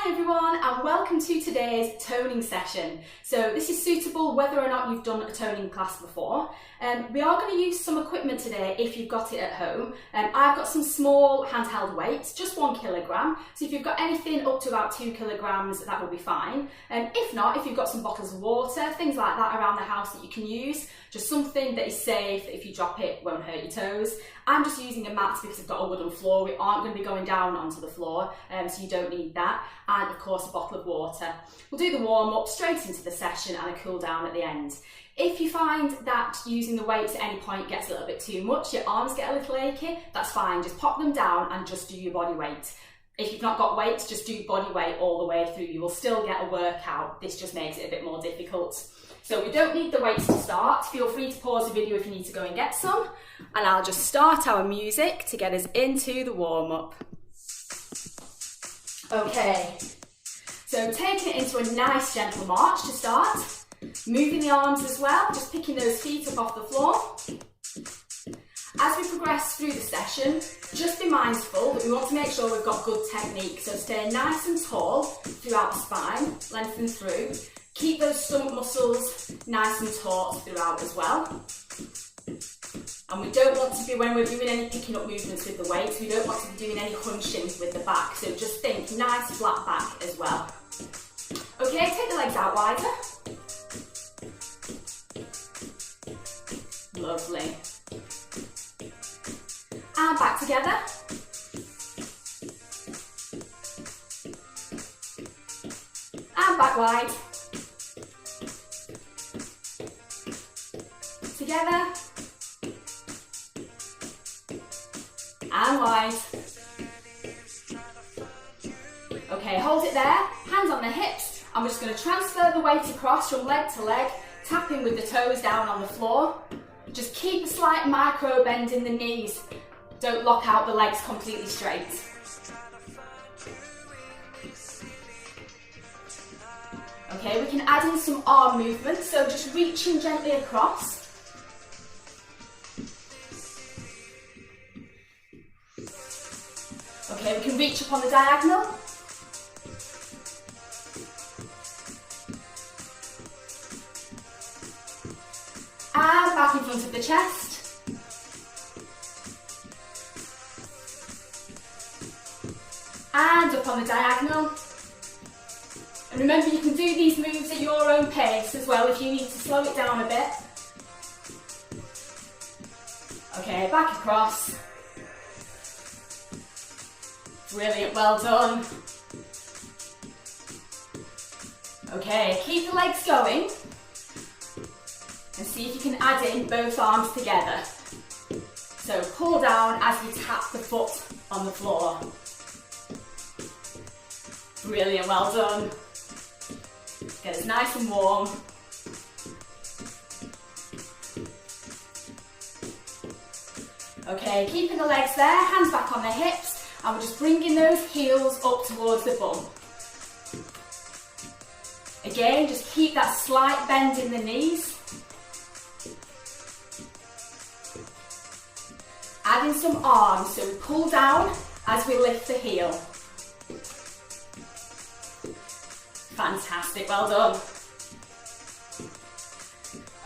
Hi everyone and welcome to today's toning session. So this is suitable whether or not you've done a toning class before. We are going to use some equipment today if you've got it at home. I've got some small handheld weights, just 1 kilogram. So if you've got anything up to about 2 kilograms, that will be fine. If not, if you've got some bottles of water, things like that around the house that you can use, just something that is safe, that if you drop it won't hurt your toes. I'm just using a mat because I've got a wooden floor. We aren't going to be going down onto the floor, so you don't need that. And of course a bottle of water. We'll do the warm up straight into the session and a cool down at the end. If you find that using the weights at any point gets a little bit too much, your arms get a little achy, that's fine. Just pop them down and just do your body weight. If you've not got weights, just do body weight all the way through. You will still get a workout. This just makes it a bit more difficult. So we don't need the weights to start. Feel free to pause the video if you need to go and get some. And I'll just start our music to get us into the warm up. Okay, so taking it into a nice gentle march to start. Moving the arms as well, just picking those feet up off the floor. As we progress through the session, just be mindful that we want to make sure we've got good technique. So stay nice and tall throughout the spine, lengthen through. Keep those stomach muscles nice and taut throughout as well. And we don't want to be, when we're doing any picking up movements with the weights, we don't want to be doing any hunching with the back. So just think nice flat back as well. Okay, take the legs out wider. Lovely. And back together. And back wide. Together. And wide. Okay, hold it there. Hands on the hips. I'm just going to transfer the weight across from leg to leg, tapping with the toes down on the floor. Just keep a slight micro bend in the knees. Don't lock out the legs completely straight. Okay, we can add in some arm movement, so just reaching gently across. Okay, we can reach up on the diagonal. And back in front of the chest. And up on the diagonal. And remember, you can do these moves at your own pace as well if you need to slow it down a bit. Okay, back across. Brilliant, well done. Okay, keep the legs going. And see if you can add in both arms together. So pull down as you tap the foot on the floor. Brilliant, well done. Get it nice and warm. Okay, keeping the legs there, hands back on the hips, and we're just bringing those heels up towards the bum. Again, just keep that slight bend in the knees. Add in some arms, so we pull down as we lift the heel. Fantastic, well done.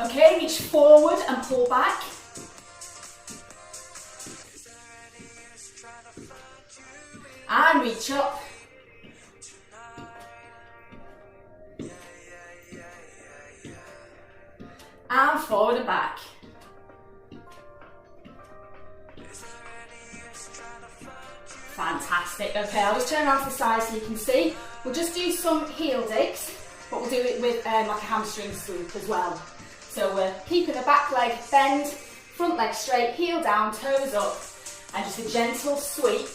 Okay, reach forward and pull back. And reach up. And forward and back. Fantastic. Okay, I'll just turn around to the side so you can see. We'll just do some heel digs, but we'll do it with like a hamstring sweep as well. So we're keeping the back leg bend, front leg straight, heel down, toes up, and just a gentle sweep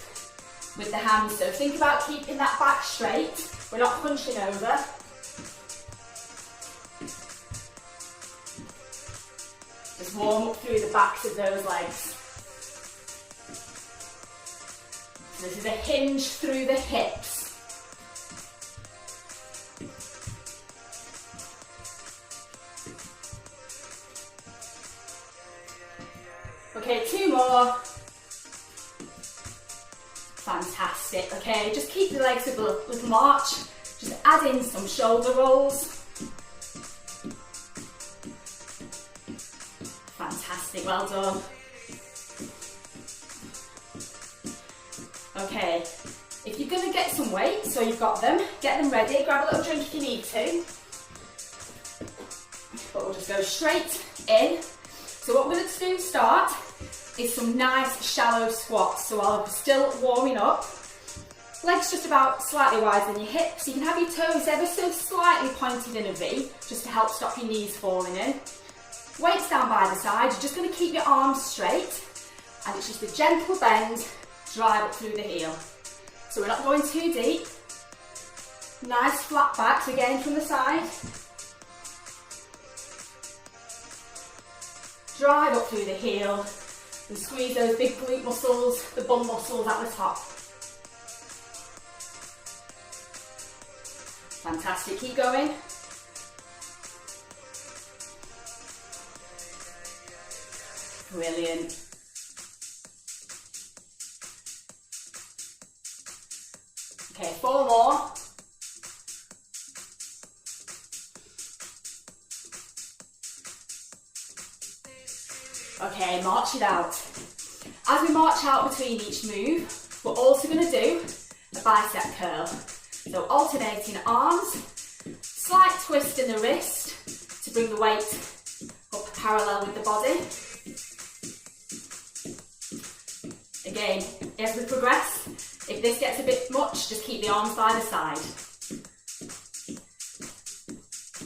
with the hands. So think about keeping that back straight. We're not hunching over. Just warm up through the backs of those legs. This is a hinge through the hips. Okay, 2 more. Fantastic. Fantastic, okay, just keep the legs with a little march. Just add in some shoulder rolls. Fantastic, well done. Okay, if you're going to get some weights, so you've got them, get them ready, grab a little drink if you need to. But we'll just go straight in. So what we're going to do start is some nice shallow squats. So while we're still warming up, legs just about slightly wider than your hips. You can have your toes ever so slightly pointed in a V, just to help stop your knees falling in. Weights down by the side, you're just going to keep your arms straight, and it's just a gentle bend, drive up through the heel. So we're not going too deep. Nice flat backs again from the side. Drive up through the heel and squeeze those big glute muscles, the bum muscles at the top. Fantastic, keep going. Brilliant. Okay, 4 more. Okay, march it out. As we march out between each move, we're also going to do a bicep curl. So alternating arms, slight twist in the wrist to bring the weight up parallel with the body. Again, as we progress, if this gets a bit much, just keep the arms by the side.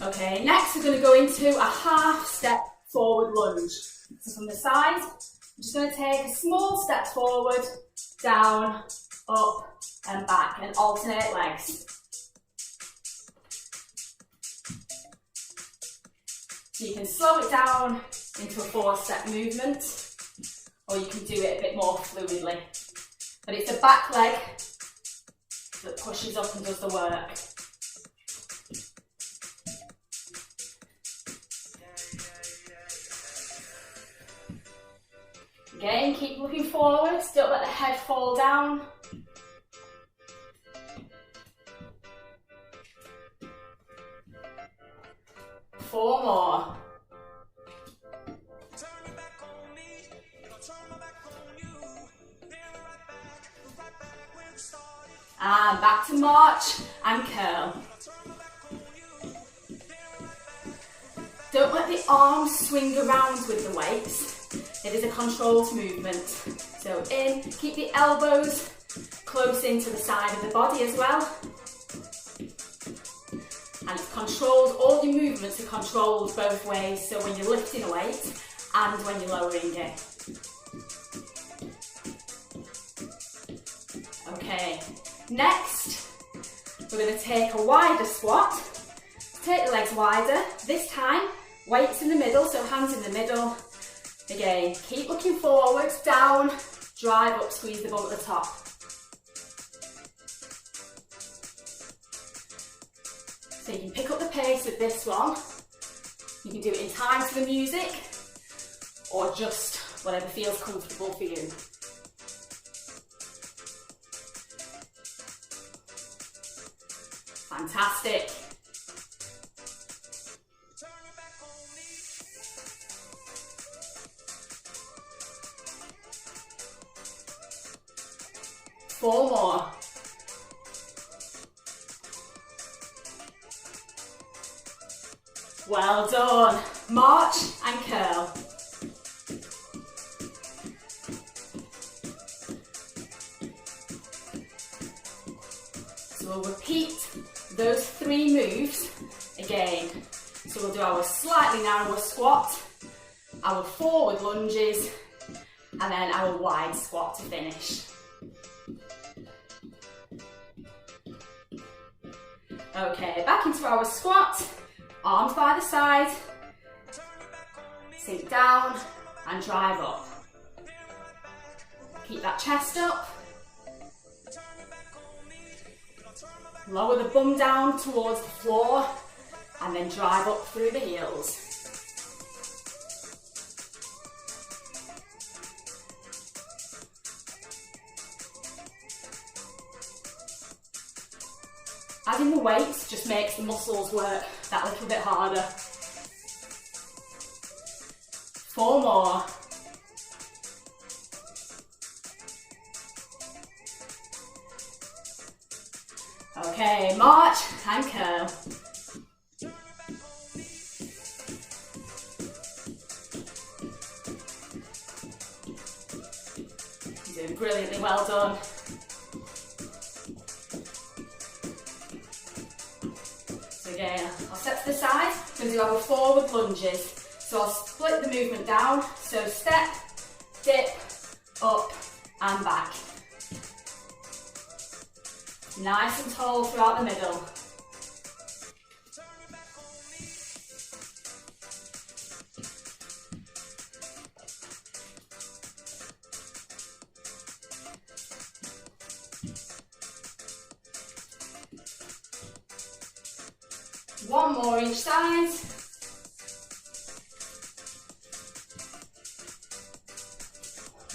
Okay, next we're going to go into a half step forward lunge. So from the side, I'm just going to take a small step forward, down, up and back, and alternate legs. So you can slow it down into a 4-step movement, or you can do it a bit more fluidly. But it's the back leg that pushes up and does the work. Again, keep looking forward, don't let the head fall down. Four more. And back to march and curl. Don't let the arms swing around with the weights. It is a controlled movement. So in, keep the elbows close into the side of the body as well. And it's controlled, all your movements are controlled both ways, so when you're lifting a weight and when you're lowering it. Okay, next we're going to take a wider squat. Take the legs wider, this time weights in the middle, so hands in the middle. Again, keep looking forward, down, drive up, squeeze the bum at the top. So you can pick up the pace with this one. You can do it in time to the music, or just whatever feels comfortable for you. Fantastic. Four more. Well done. March and curl. So we'll repeat those 3 moves again. So we'll do our slightly narrower squat, our forward lunges, and then our wide squat to finish. Okay, back into our squat, arms by the side, sink down and drive up. Keep that chest up. Lower the bum down towards the floor and then drive up through the heels. Adding the weights just makes the muscles work that little bit harder. 4 more. Okay, march and curl. You're doing brilliantly, well done. So again, I'll step to the side, I'm going to do our forward lunges. So I'll split the movement down, so step, dip, up and back. Nice and tall throughout the middle. One more each side.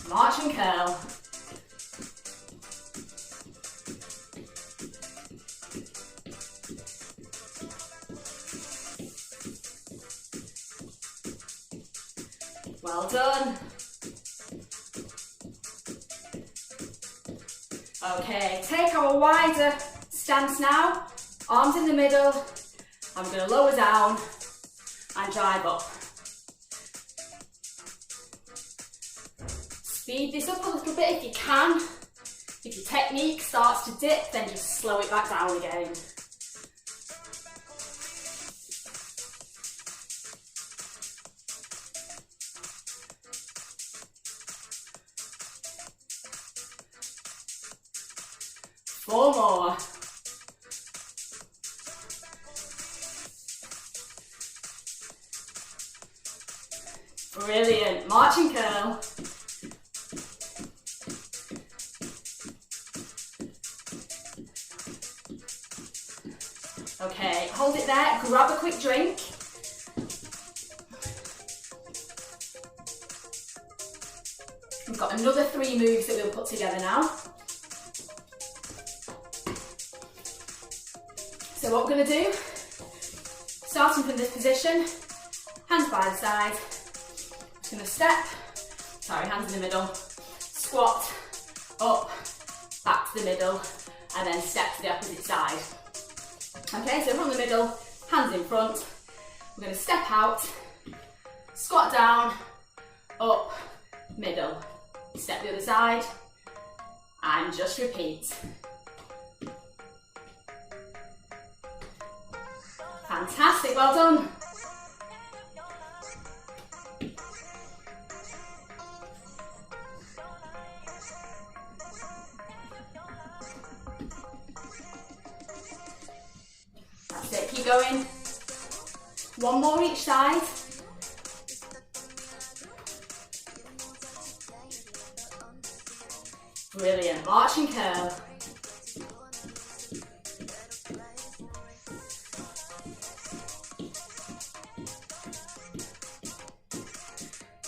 March and curl. Well done. Okay, take our wider stance now. Arms in the middle. I'm going to lower down and drive up. Speed this up a little bit if you can. If your technique starts to dip, then just slow it back down again. Four more. Brilliant. March and curl. Okay, hold it there, grab a quick drink. We've got another 3 moves that we'll put together now. So what we're going to do, starting from this position, hands by the side, just going to step, hands in the middle, squat, up, back to the middle, and then step to the opposite side. Okay, so from the middle, hands in front, we're going to step out, squat down, up, middle, step the other side, and just repeat. Fantastic, well done. That's it, keep going. 1 more each side. Brilliant, march and curl.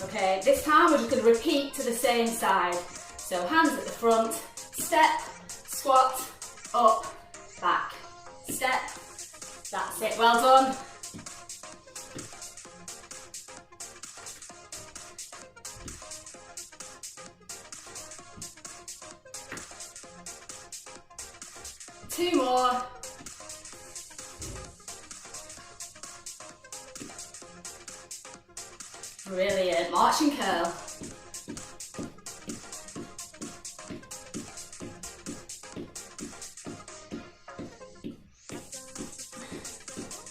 Okay, this time we're just going to repeat to the same side. So hands at the front, step, squat, up, back, step. That's it, well done. Two more. Brilliant, march and curl.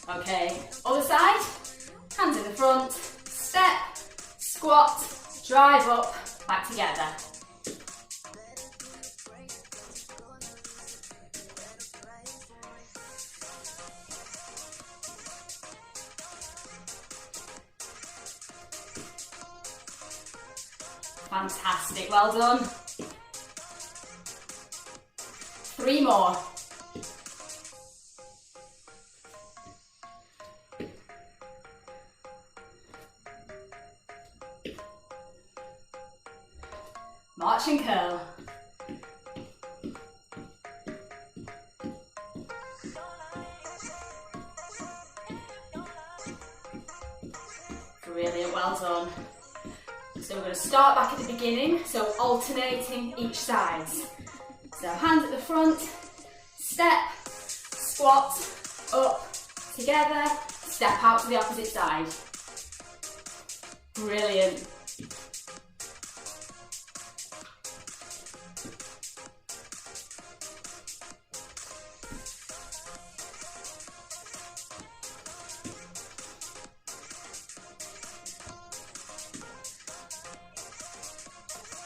Okay, other side, hands in the front, step, squat, drive up, back together. Fantastic, well done. 3 more. March and curl. Brilliant, well done. So we're going to start back at the beginning, so alternating each side. So hands at the front, step, squat, up, together, step out to the opposite side. Brilliant.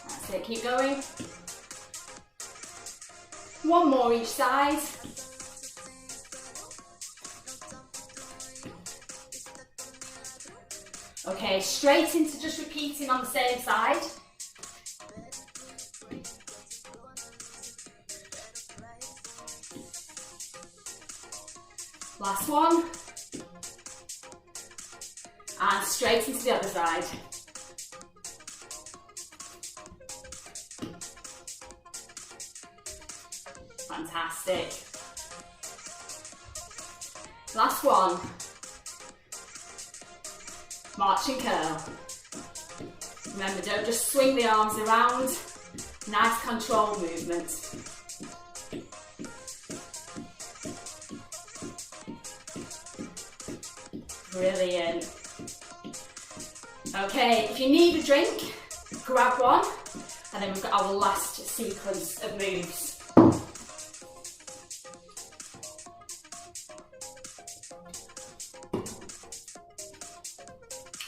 That's it, keep going. One more each side. Okay, straight into just repeating on the same side. Last one. And straight into the other side. Fantastic. Last one. March and curl. Remember, don't just swing the arms around. Nice controlled movement. Brilliant. Okay, if you need a drink, grab one, and then we've got our last sequence of moves.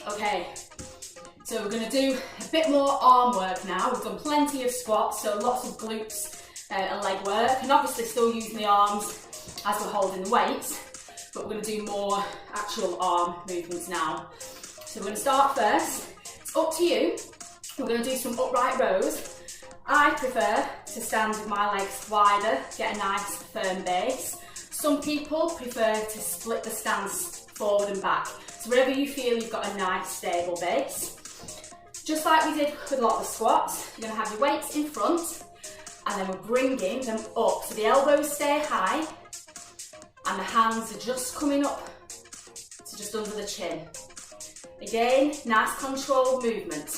Okay, so we're going to do a bit more arm work now. We've done plenty of squats, so lots of glutes and leg work, and obviously still using the arms as we're holding the weights, but we're going to do more actual arm movements now. So we're going to start first. It's up to you. We're going to do some upright rows. I prefer to stand with my legs wider, get a nice firm base. Some people prefer to split the stance forward and back. So wherever you feel you've got a nice stable base. Just like we did with a lot of the squats, you're going to have your weights in front and then we're bringing them up. So the elbows stay high and the hands are just coming up to just under the chin. Again, nice controlled movement.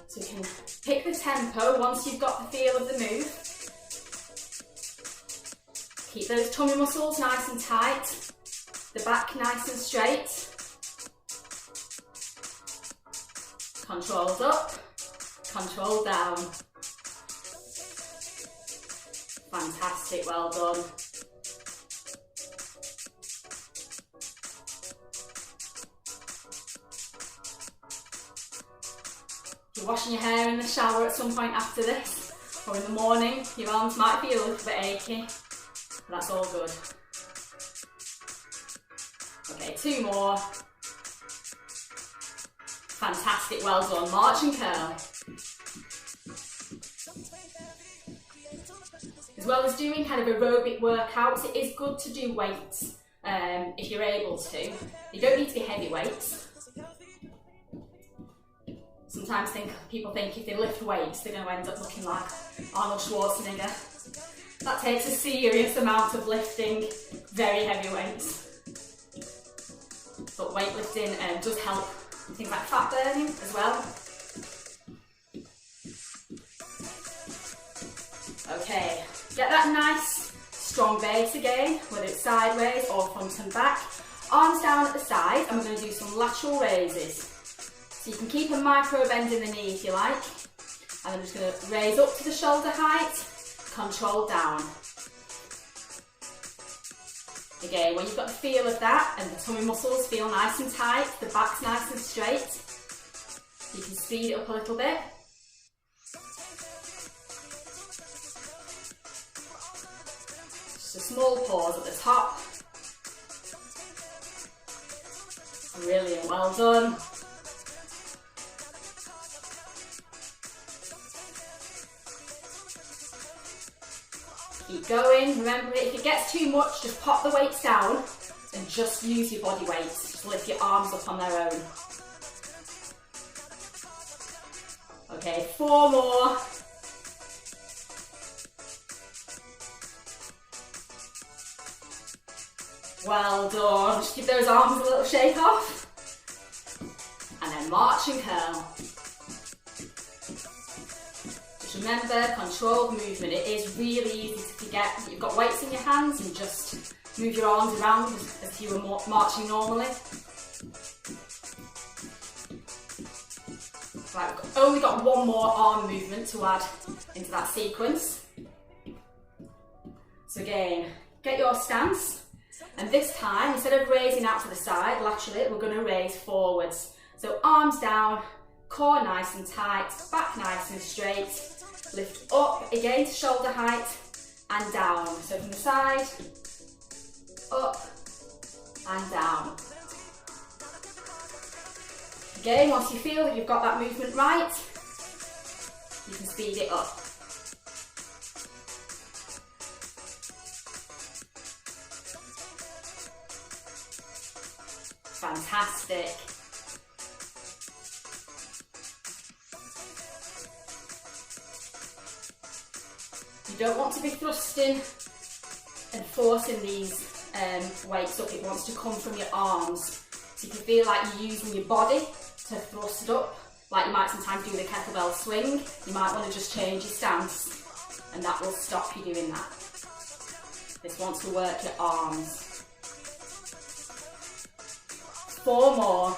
So you can pick the tempo once you've got the feel of the move. Keep those tummy muscles nice and tight. The back nice and straight. Controlled up, controlled down. Fantastic, well done. If you're washing your hair in the shower at some point after this, or in the morning, your arms might feel a little bit achy, but that's all good. Okay, two more. Fantastic, well done. March and curl. As well as doing kind of aerobic workouts, it is good to do weights if you're able to. They don't need to be heavy weights. Sometimes people think if they lift weights, they're going to end up looking like Arnold Schwarzenegger. That takes a serious amount of lifting, very heavy weights. But weightlifting does help things like fat burning as well. Okay, get that nice strong base again, whether it's sideways or front and back. Arms down at the side, and we're going to do some lateral raises. So you can keep a micro bend in the knee if you like. And I'm just going to raise up to the shoulder height, control down. Again, when you've got the feel of that and the tummy muscles feel nice and tight, the back's nice and straight, you can speed it up a little bit. Just a small pause at the top. Brilliant, well done. Keep going. Remember, if it gets too much, just pop the weights down and just use your body weight. Just lift your arms up on their own. Okay, 4 more. Well done. Just give those arms a little shake off. and march and curl. Just remember, controlled movement. It is really easy to forget that you've got weights in your hands and just move your arms around as you were marching normally. Right, we've only got one more arm movement to add into that sequence. So again, get your stance. And this time, instead of raising out to the side laterally, we're going to raise forwards. So arms down, core nice and tight, back nice and straight. Lift up again to shoulder height and down. So from the side, up and down. Again, once you feel that you've got that movement right, you can speed it up. Fantastic. You don't want to be thrusting and forcing these weights up. It wants to come from your arms. So if you feel like you're using your body to thrust up, like you might sometimes do the kettlebell swing, you might want to just change your stance and that will stop you doing that. This wants to work your arms. 4 more.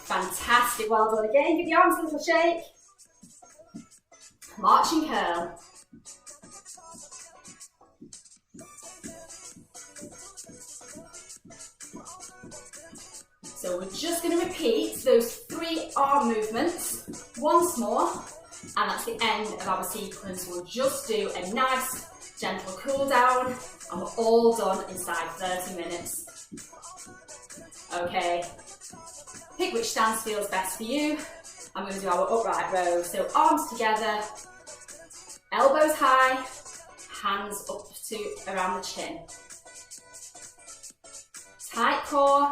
Fantastic, well done. Again, give the arms a little shake. March and curl. So we're just going to repeat those 3 arm movements once more. And that's the end of our sequence. We'll just do a nice, gentle cool down, and we're all done inside 30 minutes. Okay, pick which stance feels best for you. I'm going to do our upright row. So arms together, elbows high, hands up to around the chin. Tight core.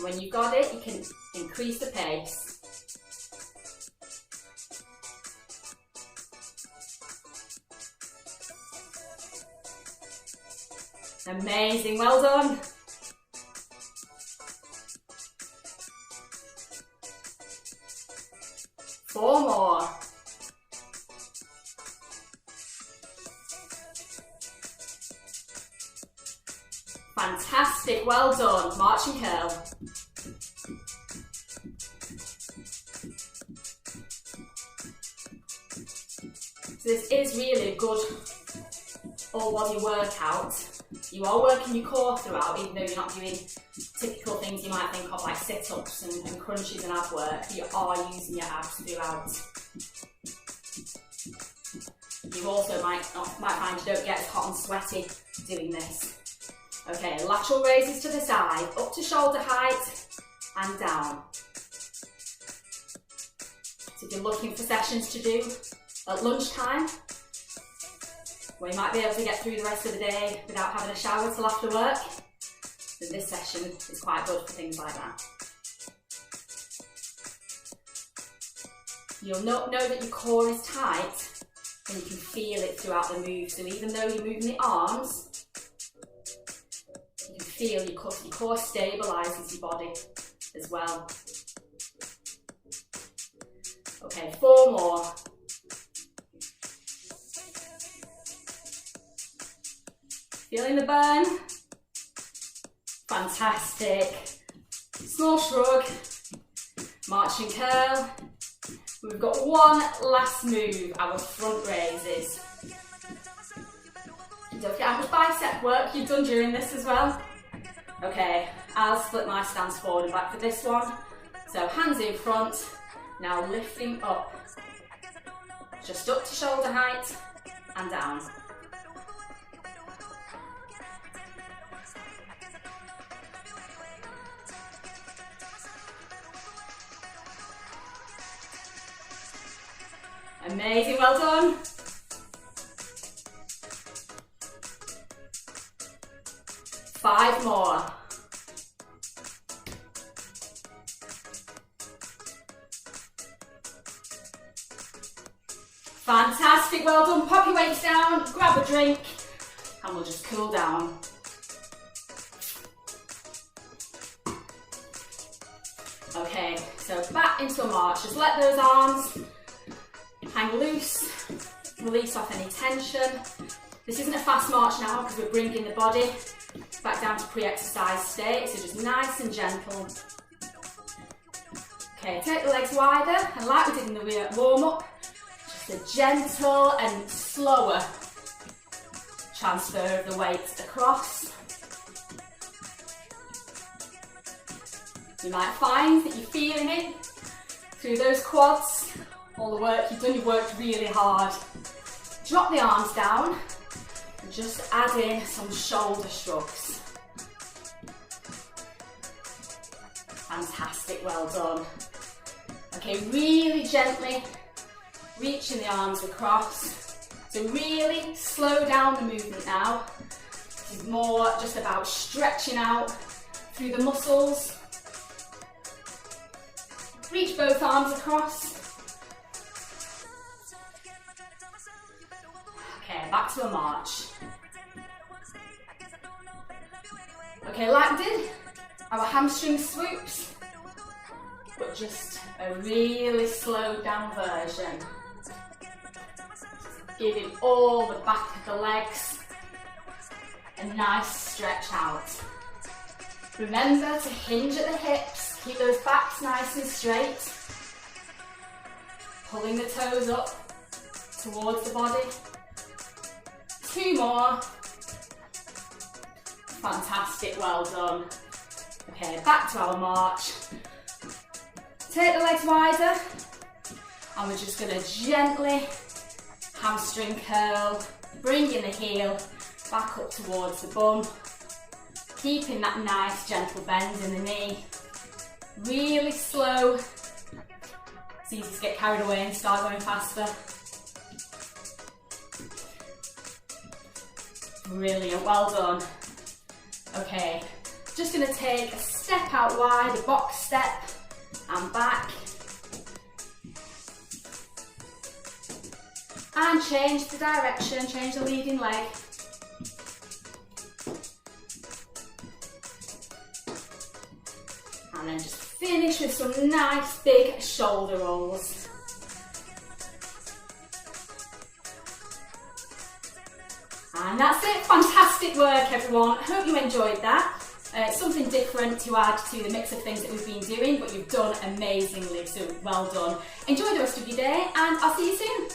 When you've got it, you can increase the pace. Amazing, well done. Four more. Fantastic, well done. March and curl. So this is really a good all-body workout. You are working your core throughout, even though you're not doing typical things you might think of like sit-ups and crunches and ab work. You are using your abs throughout. You also might find you don't get as hot and sweaty doing this. Okay, lateral raises to the side, up to shoulder height and down. So if you're looking for sessions to do at lunchtime, where you might be able to get through the rest of the day without having a shower till after work, then this session is quite good for things like that. You'll know that your core is tight and you can feel it throughout the move. So even though you're moving the arms, you can feel your core stabilises your body as well. Okay, 4 more. Feeling the burn? Fantastic. Small shrug, march and curl. We've got one last move, our front raises. Don't forget how much bicep work you've done during this as well. Okay, I'll split my stance forward and back for this one. So hands in front, now lifting up. Just up to shoulder height and down. Amazing, well done. Five more. Fantastic, well done. Pop your weights down, grab a drink, and we'll just cool down. Okay, so back into a march. Just let those arms hang loose, release off any tension. This isn't a fast march now because we're bringing the body back down to pre-exercise state, so just nice and gentle. Okay, take the legs wider, and like we did in the warm-up, just a gentle and slower transfer of the weight across. You might find that you're feeling it through those quads, all the work you've done, you've worked really hard. Drop the arms down and just add in some shoulder shrugs. Fantastic, well done. Okay, really gently reaching the arms across. So really slow down the movement now. This is more just about stretching out through the muscles. Reach both arms across. Okay, back to a march. Okay, like we did our hamstring swoops, but just a really slowed down version. Giving all the back of the legs a nice stretch out. Remember to hinge at the hips, keep those backs nice and straight. Pulling the toes up towards the body. 2 more. Fantastic, well done. Okay, back to our march. Take the legs wider, and we're just going to gently hamstring curl, bringing the heel back up towards the bum, keeping that nice gentle bend in the knee. Really slow. It's easy to get carried away and start going faster. Brilliant, well done. Okay, just going to take a step out wide, a box step, and back. And change the direction, change the leading leg. And then just finish with some nice big shoulder rolls. And that's it, fantastic work everyone. Hope you enjoyed that. Something different to add to the mix of things that we've been doing, but you've done amazingly, so well done. Enjoy the rest of your day and I'll see you soon.